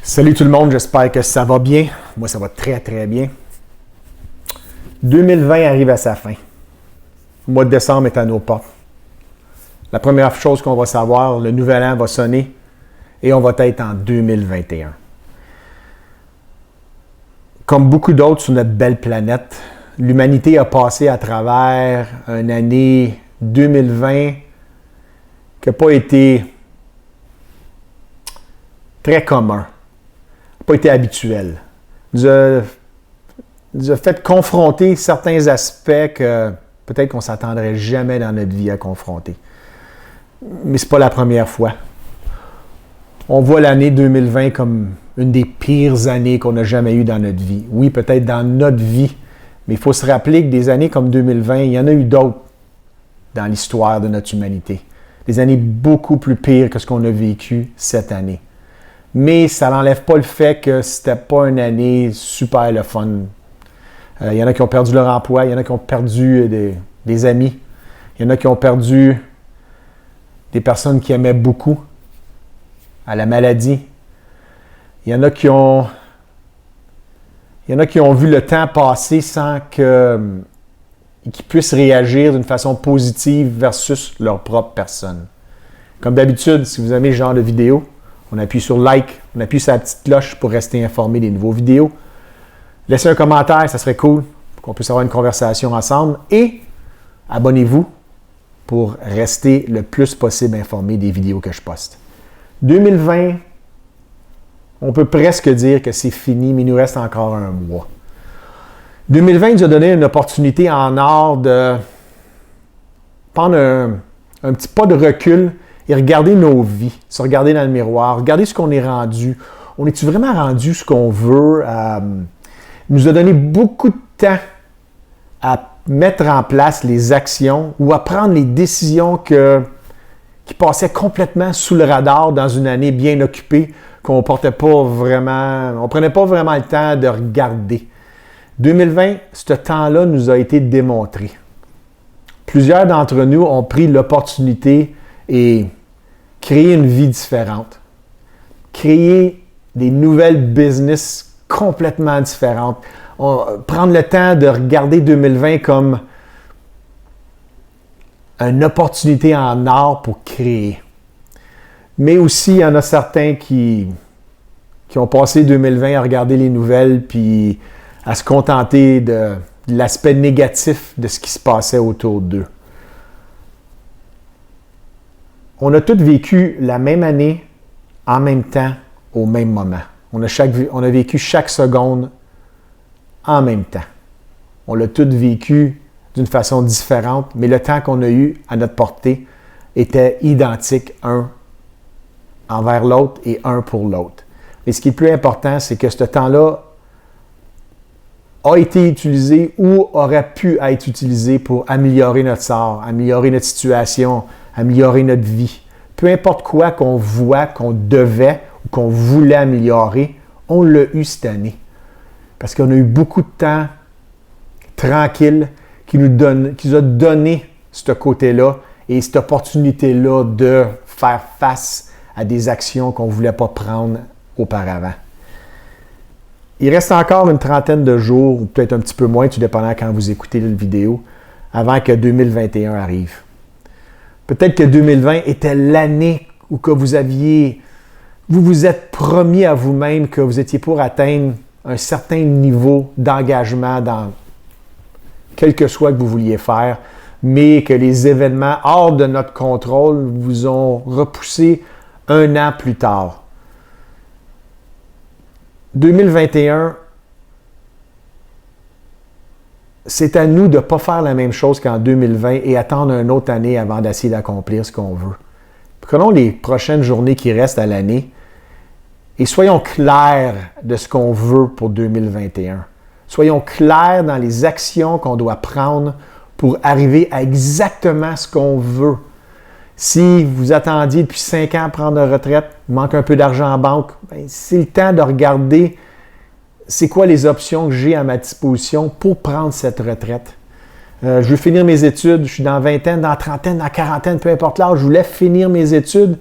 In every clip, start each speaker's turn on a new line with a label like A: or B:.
A: Salut tout le monde, j'espère que ça va bien. Moi, ça va très très bien. 2020 arrive à sa fin. Le mois de décembre est à nos portes. La première chose qu'on va savoir, le nouvel an va sonner et on va être en 2021. Comme beaucoup d'autres sur notre belle planète, l'humanité a passé à travers une année 2020 qui n'a pas été très commun. Pas été habituel. Nous a fait confronter certains aspects que peut-être qu'on ne s'attendrait jamais dans notre vie à confronter. Mais ce n'est pas la première fois. On voit l'année 2020 comme une des pires années qu'on a jamais eues dans notre vie. Oui, peut-être dans notre vie, mais il faut se rappeler que des années comme 2020, il y en a eu d'autres dans l'histoire de notre humanité. Des années beaucoup plus pires que ce qu'on a vécu cette année. Mais ça n'enlève pas le fait que c'était pas une année super le fun. Il y en a qui ont perdu leur emploi, il y en a qui ont perdu des amis, il y en a qui ont perdu des personnes qui aimaient beaucoup à la maladie. Il y en a qui ont vu le temps passer sans qu'ils puissent réagir d'une façon positive versus leur propre personne. Comme d'habitude, si vous aimez ce genre de vidéo, on appuie sur like, on appuie sur la petite cloche pour rester informé des nouveaux vidéos. Laissez un commentaire, ça serait cool pour qu'on puisse avoir une conversation ensemble. Et abonnez-vous pour rester le plus possible informé des vidéos que je poste. 2020, on peut presque dire que c'est fini, mais il nous reste encore un mois. 2020 nous a donné une opportunité en or de prendre un petit pas de recul et regarder nos vies, se regarder dans le miroir, regarder ce qu'on est rendu. On est-tu vraiment rendu ce qu'on veut? Il nous a donné beaucoup de temps à mettre en place les actions ou à prendre les décisions qui passaient complètement sous le radar dans une année bien occupée, qu'on prenait pas vraiment le temps de regarder. 2020, ce temps-là nous a été démontré. Plusieurs d'entre nous ont pris l'opportunité et créer une vie différente, créer des nouvelles business complètement différentes, prendre le temps de regarder 2020 comme une opportunité en or pour créer. Mais aussi, il y en a certains qui ont passé 2020 à regarder les nouvelles puis à se contenter de l'aspect négatif de ce qui se passait autour d'eux. On a tous vécu la même année, en même temps, au même moment. On a vécu chaque seconde en même temps. On l'a tous vécu d'une façon différente, mais le temps qu'on a eu à notre portée était identique un envers l'autre et un pour l'autre. Mais ce qui est le plus important, c'est que ce temps-là a été utilisé ou aurait pu être utilisé pour améliorer notre sort, améliorer notre situation, améliorer notre vie. Peu importe quoi qu'on voit, qu'on devait ou qu'on voulait améliorer, on l'a eu cette année. Parce qu'on a eu beaucoup de temps tranquille qui nous a donné ce côté-là et cette opportunité-là de faire face à des actions qu'on ne voulait pas prendre auparavant. Il reste encore une trentaine de jours, ou peut-être un petit peu moins, tout dépendant quand vous écoutez la vidéo, avant que 2021 arrive. Peut-être que 2020 était l'année où que vous vous êtes promis à vous-même que vous étiez pour atteindre un certain niveau d'engagement dans quel que soit que vous vouliez faire, mais que les événements hors de notre contrôle vous ont repoussé un an plus tard. 2021, c'est à nous de ne pas faire la même chose qu'en 2020 et attendre une autre année avant d'essayer d'accomplir ce qu'on veut. Prenons les prochaines journées qui restent à l'année et soyons clairs de ce qu'on veut pour 2021. Soyons clairs dans les actions qu'on doit prendre pour arriver à exactement ce qu'on veut. Si vous attendiez depuis 5 ans à prendre une retraite, il manque un peu d'argent en banque, c'est le temps de regarder c'est quoi les options que j'ai à ma disposition pour prendre cette retraite. Je veux finir mes études, je suis dans vingtaine, dans trentaine, dans quarantaine, peu importe l'âge, je voulais finir mes études.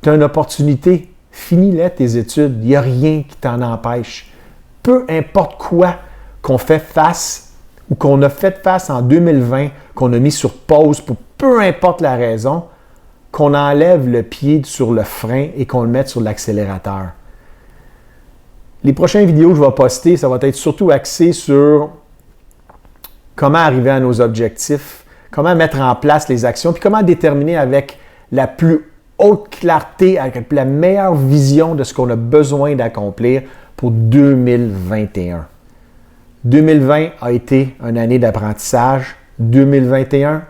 A: Tu as une opportunité, Finis-les tes études. Il n'y a rien qui t'en empêche. Peu importe quoi qu'on fait face ou qu'on a fait face en 2020, qu'on a mis sur pause pour peu importe la raison, qu'on enlève le pied sur le frein et qu'on le mette sur l'accélérateur. Les prochaines vidéos que je vais poster, ça va être surtout axé sur comment arriver à nos objectifs, comment mettre en place les actions, puis comment déterminer avec la plus haute clarté, avec la meilleure vision de ce qu'on a besoin d'accomplir pour 2021. 2020 a été une année d'apprentissage. 2021,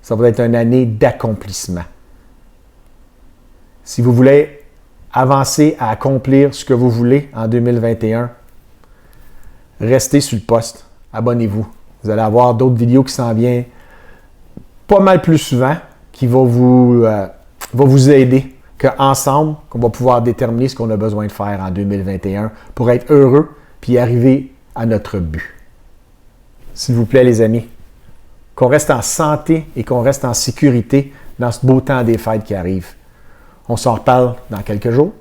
A: ça va être une année d'accomplissement. Si vous voulez avancer à accomplir ce que vous voulez en 2021, restez sur le poste. Abonnez-vous. Vous allez avoir d'autres vidéos qui s'en viennent pas mal plus souvent, qui vont vous aider, qu'ensemble, qu'on va pouvoir déterminer ce qu'on a besoin de faire en 2021 pour être heureux puis arriver à notre but. S'il vous plaît, les amis, qu'on reste en santé et qu'on reste en sécurité dans ce beau temps des fêtes qui arrive. On s'en reparle dans quelques jours.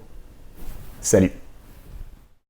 A: Salut!